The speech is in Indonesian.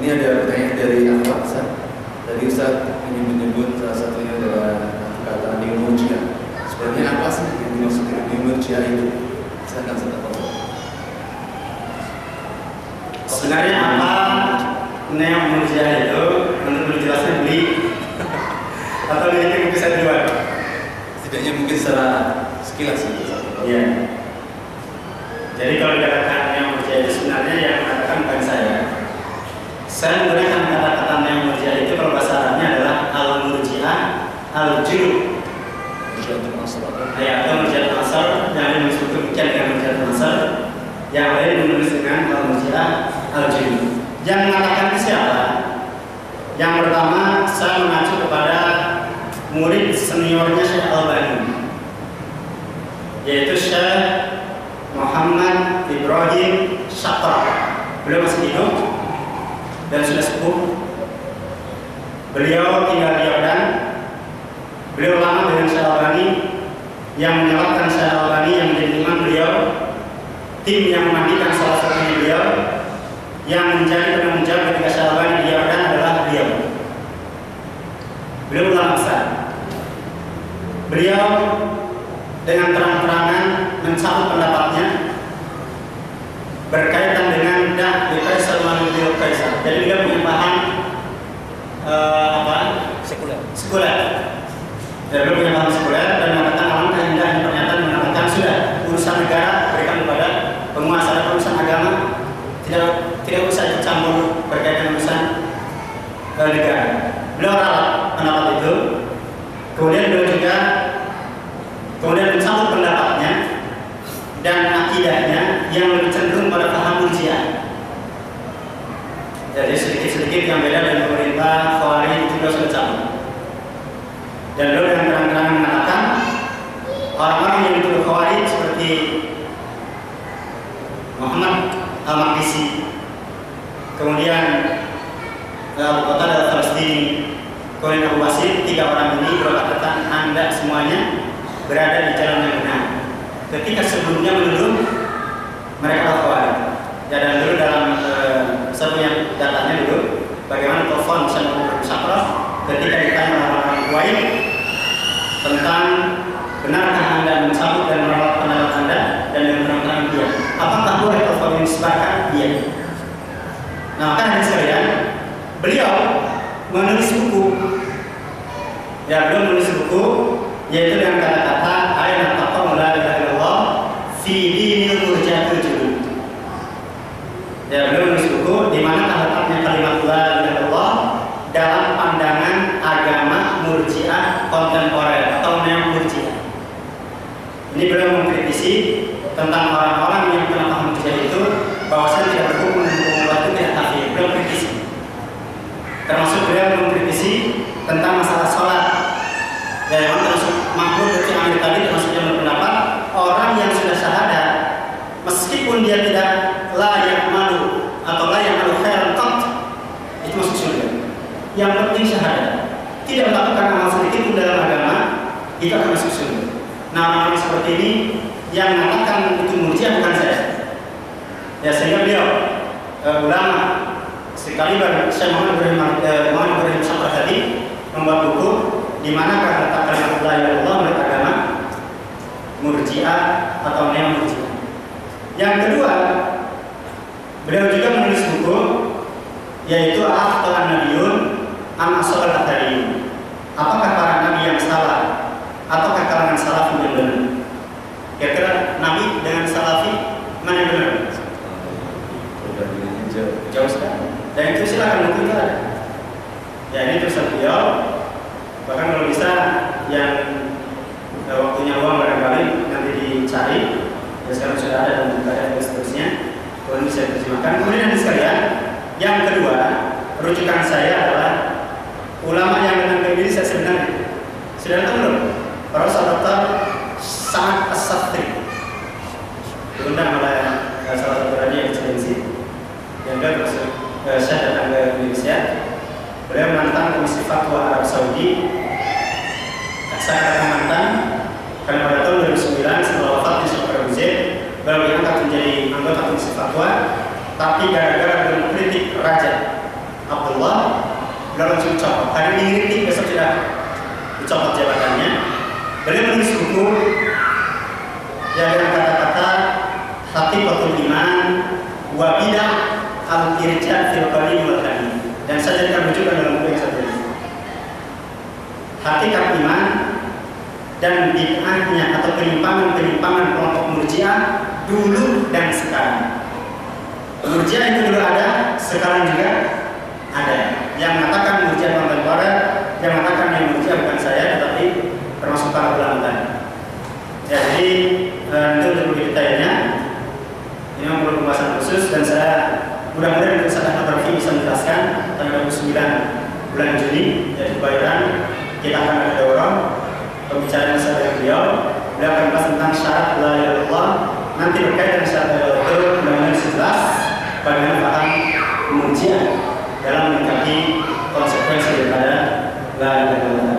Ini ada pertanyaan dari Ahmad Ustaz. Tadi Ustaz menyebut salah satunya adalah kata neomurjia. Sebenarnya apa sih yang dimaksud dengan neomurjia itu? Silakan Ustaz. Sebenarnya apa neomurjia itu? Menurut penjelasan beli atau ini mungkin saya jual? Setidaknya mungkin secara sekilas itu. Iya. Jadi kalau dikatakan neomurjia itu sebenarnya yang mengatakan bukan saya. Saya menggunakan kata-kata neomurjia itu kalau bahasa Arabnya adalah al-murji'ah al-juru. Murji'atul asr. Ya, atau murji'atul asr yang lain disebutkan dengan murji'atul asr, yang lain menulis dengan al-murji'ah al-juru. Yang mengatakan itu siapa? Yang pertama saya mengacu kepada murid seniornya Syekh Albani, yaitu Syekh Muhammad Ibrahim Syakra. Beliau masih hidup dan sudah sepuh. Beliau tinggal di Yordan. Beliau lama dengan Syekh Albani, yang menyalahkan Syekh Albani yang menjadi imam beliau, tim yang memandikan salah satunya beliau, yang menjadi penanggung jawab ketika Syekh Albani di Yordan adalah beliau. Beliau ulama besar. Beliau dengan terang-terangan mencabut pendapatnya berkaitan dengan dah di Kaisar Manuel Kaisar. Jadi dia punya paham sekuler. Dia punya paham sekuler dan mengatakan alangkah indahnya pernyataan mengatakan sudah urusan negara berikan kepada penguasa, dan urusan agama tidak usah dicampur berkaitan urusan negara. Beliau ralat pendapat itu. Kemudian beliau juga mencabut pendapatnya dan akidahnya yang lebih cenderung pada paham murji'ah. Jadi sedikit-sedikit yang beda dengan pemerintah Khawarij juga sudah cabut. Dan beliau dengan terang-terangan mengatakan orang-orang yang dituduh Khawarij seperti Muhammad Al-Maqdisi, kemudian Abu Qatadah Al-Falastini, kemudian Abu Basir, 3 orang ini berkata Anda semuanya berada di jalan yang benar. Ketika sebelumnya menuduh mereka Khawarij. Ya, dan dulu dalam saya punya datanya dulu bagaimana telepon Syekh Muhammad Syakra ketika ditanya orang-orang Kuwait tentang benarkah Anda mencabut dan menolak pendapat Anda, dan dengan terang-terangan dia, apakah boleh telepon ini disebarkan? Iya. Nah, kan hadirin sekalian, beliau menulis buku. Ya, beliau menulis buku yaitu dengan kata-kata ayat taqam la ilaha illallah fi dinil murji'atul julud. Ya, beliau menulis buku di mana letaknya kalimat la ilaha illallah dalam pandangan agama murji'ah kontemporer atau neo-murji'ah. Ini beliau mengkritisi tentang orang-orang yang pernah paham murji'ah itu bahwasanya tidak berhukum itu tidak kafir. Beliau kritisi. Termasuk beliau mengkritisi tentang masalah sholat. Ya, yang termasuk makhluk dari Amir tadi termasuk yang berpendapat orang yang sudah syahadat meskipun dia tidak layak malu atau layak malu khairan qat itu masuk surga. Yang penting syahadat, tidak melakukan amal sedikit pun dalam agama itu akan masuk surga. Nah, orang seperti ini yang mengatakan itu murji'ah bukan saya. Ya, sehingga beliau ulama sekali Syekh Muhammad Ibrahim Syakra tadi membuat buku di mana kata kalimat la ilaha illallah menurut agama murji'ah atau neo-murji'ah. Yang kedua, beliau juga menulis buku yaitu Akhtal Nabiyun Am Asal Al-Athariyun. Apakah para nabi yang salah ataukah kalangan salafi yang benar? Kira-kira nabi dengan salafi mana yang benar? Jauh sekali. Dan itu silakan buku itu ada. Ya, ini tulisan beliau. Bahkan kalau bisa yang waktunya uang barangkali nanti dicari. Ya, sekarang sudah ada dan juga ada dan seterusnya. Kemudian bisa diterjemahkan. Kemudian nanti sekalian, yang kedua, rujukan saya adalah ulama yang menanggapi diri saya sebenarnya. Sudah tahu belum? Profesor Dr. Sa'ad As-Saftri diundang oleh salah satu radio eksistensi yang dia terus saya datang ke Indonesia. Beliau menantang Komisi Fatwa Arab Saudi. Saya katakan mantan karena pada tahun 2009 setelah wafatnya Syekh Abu Zaid, beliau diangkat menjadi anggota Komisi Fatwa, tapi gara-gara mengkritik raja Abdullah beliau langsung dicopot. Hari ini kritik, besok sudah dicopot jabatannya. Beliau menulis buku yang dengan kata-kata Haqiqatul Iman wa Bidah al-Irja' fil Qadim wal Hadith, dan saya jadikan rujukan dalam buku yang saya tulis. Hakikat iman dan bid'ahnya atau penyimpangan-penyimpangan kelompok Murji'ah dulu dan sekarang. Murji'ah itu dulu ada, sekarang juga ada. Yang mengatakan Murji'ah kontemporer, yang mengatakan yang Murji'ah bukan saya, tetapi termasuk para ulama tadi. Ya, jadi itu untuk detailnya. Ini memang perlu pembahasan khusus, dan saya mudah-mudahan Ustaz Ahmad Rafi bisa menjelaskan tanggal 29 bulan Juni, yaitu Bayaran. Kita akan ada daurah pembicaraan saya beliau. Beliau akan bahas tentang syarat la ilaha illallah. Nanti berkait dengan syarat la ilaha illallah itu mudah-mudahan jelas bagaimana paham Murji'ah dalam menyikapi konsekuensi daripada la ilaha illallah.